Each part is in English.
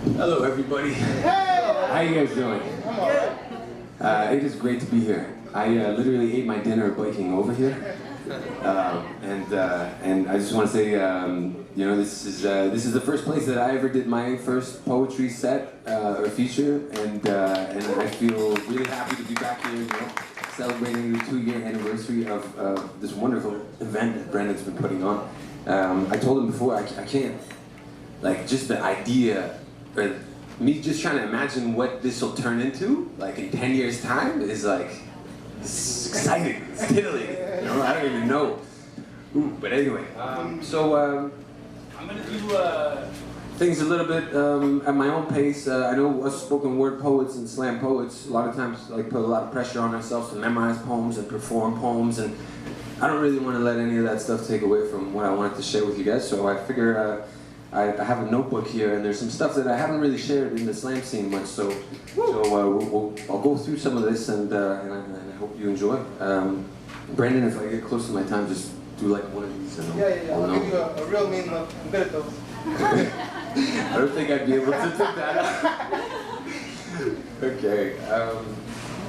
Hello, everybody. How you guys doing? It is great to be here. I literally ate my dinner biking over here, and I just want to say, you know, this is the first place that I ever did my first poetry set or feature, and I feel really happy to be back here, you know, celebrating the 2-year anniversary of this wonderful event that Brandon's been putting on. I told him before, I can't, like, just the idea, or me just trying to imagine what this will turn into, like in 10 years' time, is like, it's exciting, it's titillating, you know, I don't even know. Ooh, but anyway, so I'm gonna do things a little bit at my own pace. I know us spoken word poets and slam poets, a lot of times like put a lot of pressure on ourselves to memorize poems and perform poems, and I don't really want to let any of that stuff take away from what I wanted to share with you guys, so I figure I have a notebook here, and there's some stuff that I haven't really shared in the slam scene much, so I'll go through some of this, and I hope you enjoy. Brandon, if I get close to my time, just do like one of these, and I'll give you a real mean look. I'm good at those. I don't think I'd be able to pick that up. Okay,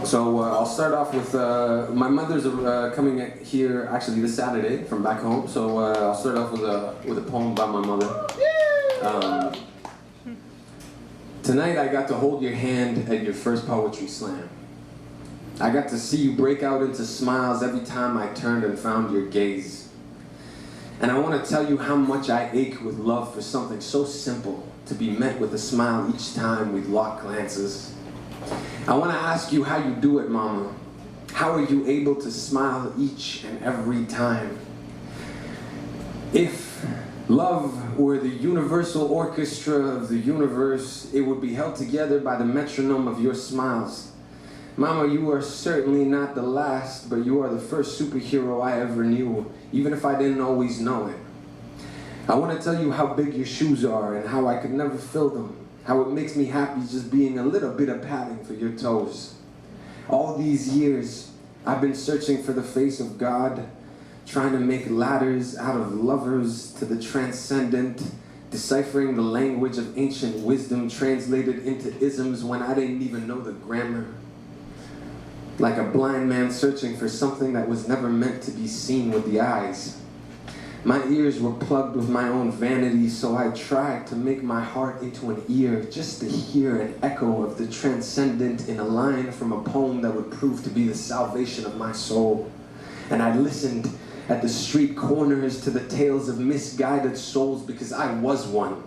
so I'll start off with, my mother's coming here actually this Saturday from back home, so I'll start off with a poem about my mother. Tonight I got to hold your hand at your first poetry slam. I got to see you break out into smiles every time I turned and found your gaze. And I want to tell you how much I ache with love for something so simple, to be met with a smile each time we lock glances. I want to ask you how you do it, Mama. How are you able to smile each and every time? If love were the universal orchestra of the universe, it would be held together by the metronome of your smiles. Mama, you are certainly not the last, but you are the first superhero I ever knew, even if I didn't always know it. I want to tell you how big your shoes are and how I could never fill them, how it makes me happy just being a little bit of padding for your toes. All these years, I've been searching for the face of God, trying to make ladders out of lovers to the transcendent, deciphering the language of ancient wisdom translated into isms when I didn't even know the grammar. Like a blind man searching for something that was never meant to be seen with the eyes. My ears were plugged with my own vanity, so I tried to make my heart into an ear just to hear an echo of the transcendent in a line from a poem that would prove to be the salvation of my soul. And I listened at the street corners to the tales of misguided souls because I was one.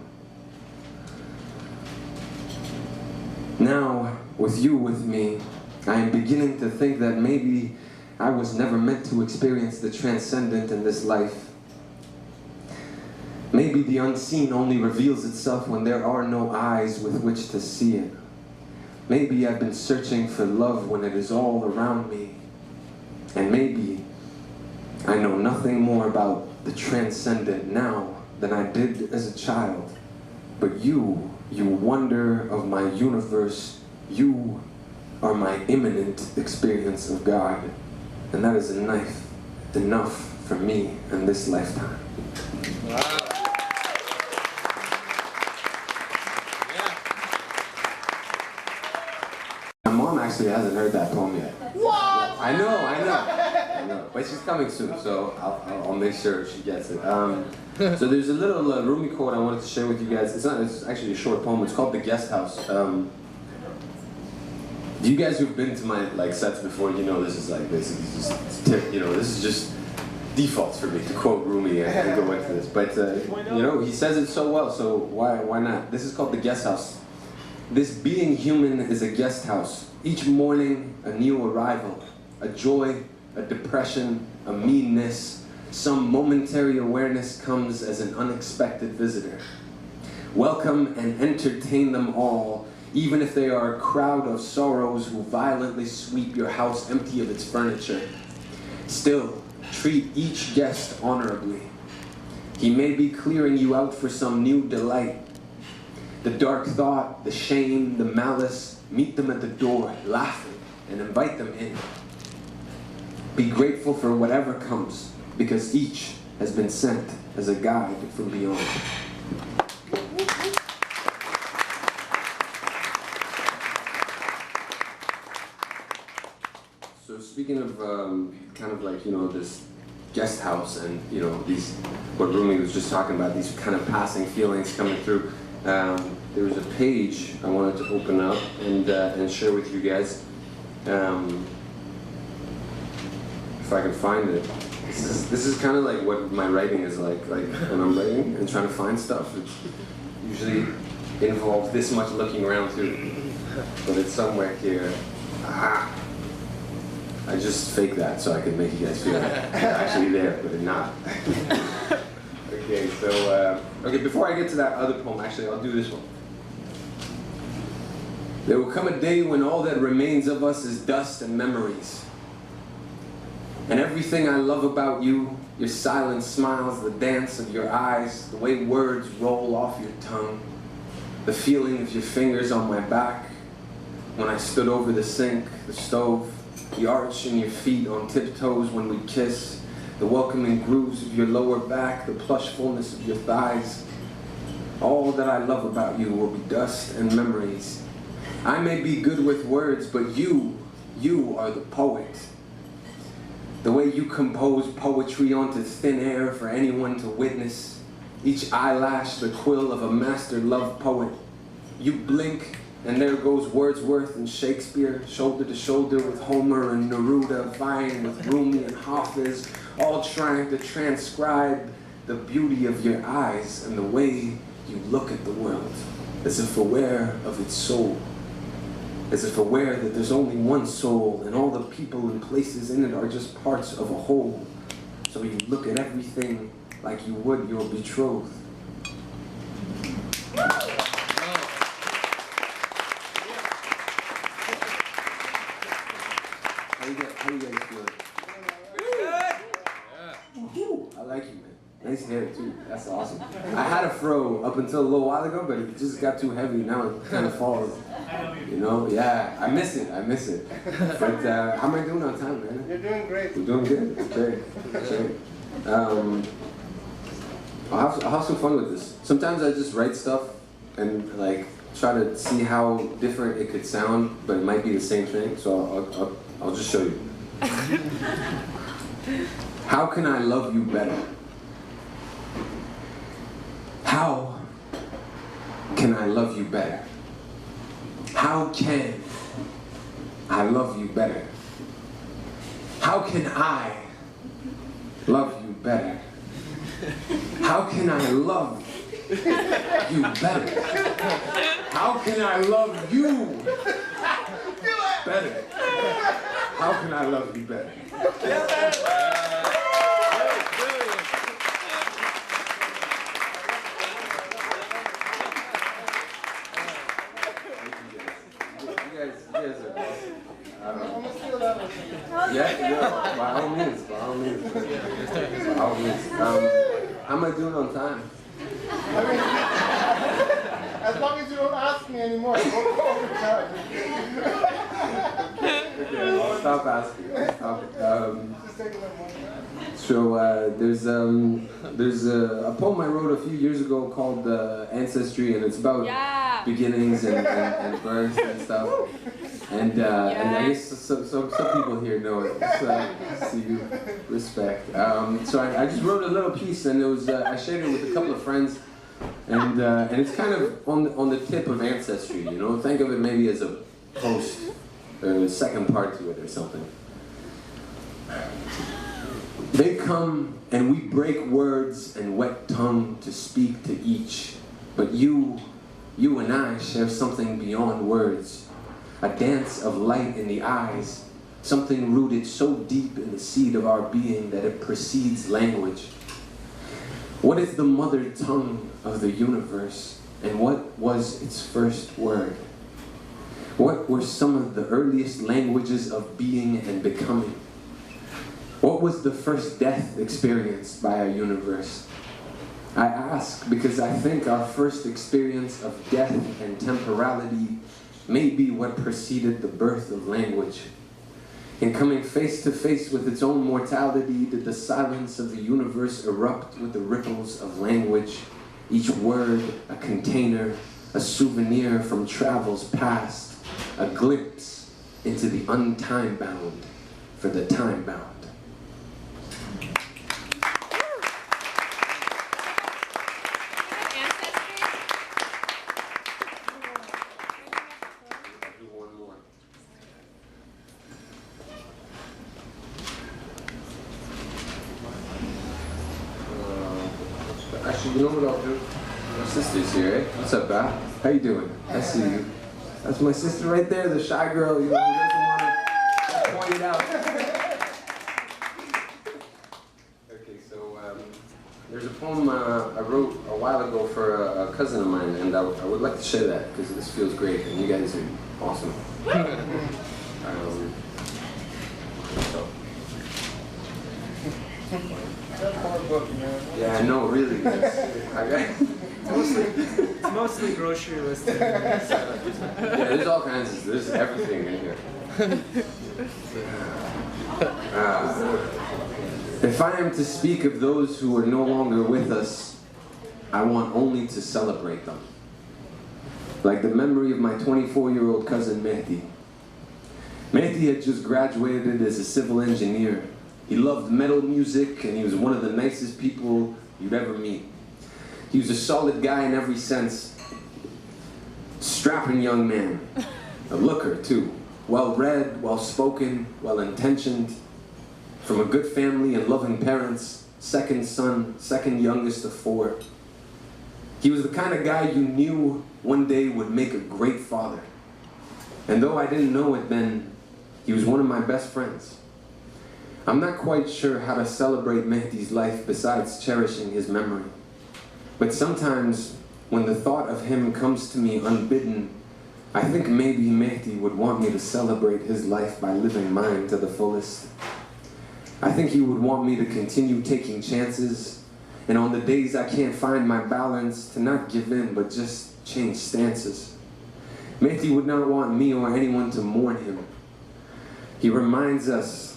Now, with you with me, I am beginning to think that maybe I was never meant to experience the transcendent in this life. Maybe the unseen only reveals itself when there are no eyes with which to see it. Maybe I've been searching for love when it is all around me. And maybe I know nothing more about the transcendent now than I did as a child. But you wonder of my universe, you are my imminent experience of God. And that is enough for me in this lifetime. Wow. My mom actually hasn't heard that poem yet. What? I know. But she's coming soon, so I'll make sure she gets it. So there's a little Rumi quote I wanted to share with you guys. It's actually a short poem. It's called The Guest House. You guys who've been to my sets before, you know this is like basically just you know, this is just defaults for me to quote Rumi and go into this. But you know, he says it so well, so why not? This is called The Guest House. This being human is a guest house. Each morning, a new arrival, a joy, a depression, a meanness. Some momentary awareness comes as an unexpected visitor. Welcome and entertain them all, even if they are a crowd of sorrows who violently sweep your house empty of its furniture. Still, treat each guest honorably. He may be clearing you out for some new delight. The dark thought, the shame, the malice, meet them at the door, laughing, and invite them in. Be grateful for whatever comes, because each has been sent as a guide from beyond. So speaking of kind of like, you know, this guest house and, you know, these, what Rumi was just talking about, these kind of passing feelings coming through, there was a page I wanted to open up and share with you guys. If I can find it. This is kind of like what my writing is like when I'm writing and trying to find stuff. It usually involves this much looking around too, but it's somewhere here. Ah. I just fake that so I can make you guys feel like it's actually there, but it's not. Okay, so, okay, before I get to that other poem, actually, I'll do this one. There will come a day when all that remains of us is dust and memories. And everything I love about you, your silent smiles, the dance of your eyes, the way words roll off your tongue, the feeling of your fingers on my back, when I stood over the sink, the stove, the arch in your feet on tiptoes when we kiss, the welcoming grooves of your lower back, the plush fullness of your thighs. All that I love about you will be dust and memories. I may be good with words, but you are the poet. The way you compose poetry onto thin air for anyone to witness, each eyelash the quill of a master love poet. You blink, and there goes Wordsworth and Shakespeare, shoulder to shoulder with Homer and Neruda, vying with Rumi and Hafiz, all trying to transcribe the beauty of your eyes and the way you look at the world, as if aware of its soul, as if aware that there's only one soul and all the people and places in it are just parts of a whole. So you look at everything like you would your betrothed. How you guys feeling? I like you, man. Nice hair too. That's awesome. I had a fro up until a little while ago, but it just got too heavy. Now it kind of falls. You know? Yeah. I miss it. But how am I doing on time, man? You're doing great. We're doing good. Okay. I'll have some fun with this. Sometimes I just write stuff and like try to see how different it could sound, but it might be the same thing. So I'll just show you. How can I love you better? How can I love you better? How can I love you better? How can I love you better? How can I love you better? How can I love you better? How can I love you better? You guys are awesome. Yeah, by all means. How am I doing on time? As long as you don't ask me anymore, don't go over time. Okay, I'll stop asking. Just take a little more. So there's a poem I wrote a few years ago called Ancestry, and it's about beginnings and birth and stuff. And I guess some people here know it. So see you, respect. So I just wrote a little piece, and it was I shared it with a couple of friends, and it's kind of on the tip of ancestry. You know, think of it maybe as a post or a second part to it or something. They come and we break words and wet tongue to speak to each, but you and I share something beyond words, a dance of light in the eyes, something rooted so deep in the seed of our being that it precedes language. What is the mother tongue of the universe, and what was its first word? What were some of the earliest languages of being and becoming? What was the first death experienced by our universe? I ask because I think our first experience of death and temporality may be what preceded the birth of language. In coming face to face with its own mortality, did the silence of the universe erupt with the ripples of language, each word a container, a souvenir from travels past, a glimpse into the untime-bound, for the time bound. Actually, you know what I'll do? My sister's here, eh? What's up, Beth? How you doing? I see you. That's my sister right there, the shy girl, you know, who doesn't want to point it out. Okay, so there's a poem I wrote a while ago for a cousin of mine, and I would like to share that because this feels great, and you guys are awesome. So. Yeah, I know, really. It's mostly grocery listed. Yeah, there's all kinds of, there's everything in here. If I am to speak of those who are no longer with us, I want only to celebrate them. Like the memory of my 24-year-old cousin Mehdi. Mehdi had just graduated as a civil engineer. He loved metal music, and he was one of the nicest people you'd ever meet. He was a solid guy in every sense. Strapping young man. A looker, too. Well-read, well-spoken, well-intentioned. From a good family and loving parents. Second son, second youngest of 4. He was the kind of guy you knew one day would make a great father. And though I didn't know it then, he was one of my best friends. I'm not quite sure how to celebrate Mehdi's life besides cherishing his memory. But sometimes, when the thought of him comes to me unbidden, I think maybe Mehdi would want me to celebrate his life by living mine to the fullest. I think he would want me to continue taking chances, and on the days I can't find my balance, to not give in, but just change stances. Mehdi would not want me or anyone to mourn him. He reminds us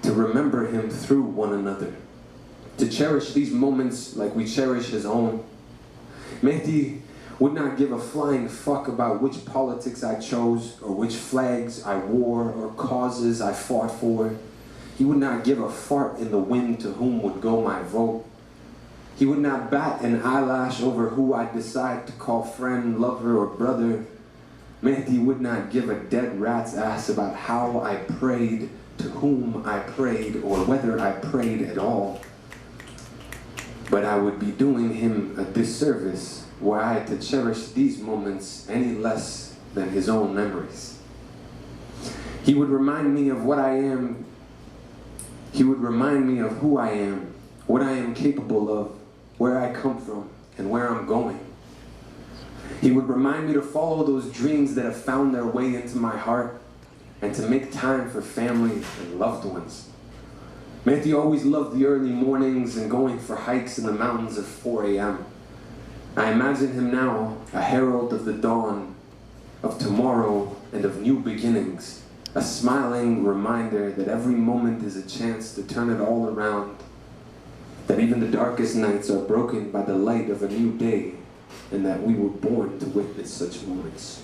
to remember him through one another, to cherish these moments like we cherish his own. Mehdi would not give a flying fuck about which politics I chose, or which flags I wore, or causes I fought for. He would not give a fart in the wind to whom would go my vote. He would not bat an eyelash over who I decide to call friend, lover, or brother. Mehdi would not give a dead rat's ass about how I prayed, to whom I prayed, or whether I prayed at all. But I would be doing him a disservice were I to cherish these moments any less than his own memories. He would remind me of what I am. He would remind me of who I am, what I am capable of, where I come from, and where I'm going. He would remind me to follow those dreams that have found their way into my heart, and to make time for family and loved ones. Mehdi always loved the early mornings and going for hikes in the mountains at 4 a.m. I imagine him now, a herald of the dawn, of tomorrow, and of new beginnings, a smiling reminder that every moment is a chance to turn it all around, that even the darkest nights are broken by the light of a new day, and that we were born to witness such moments.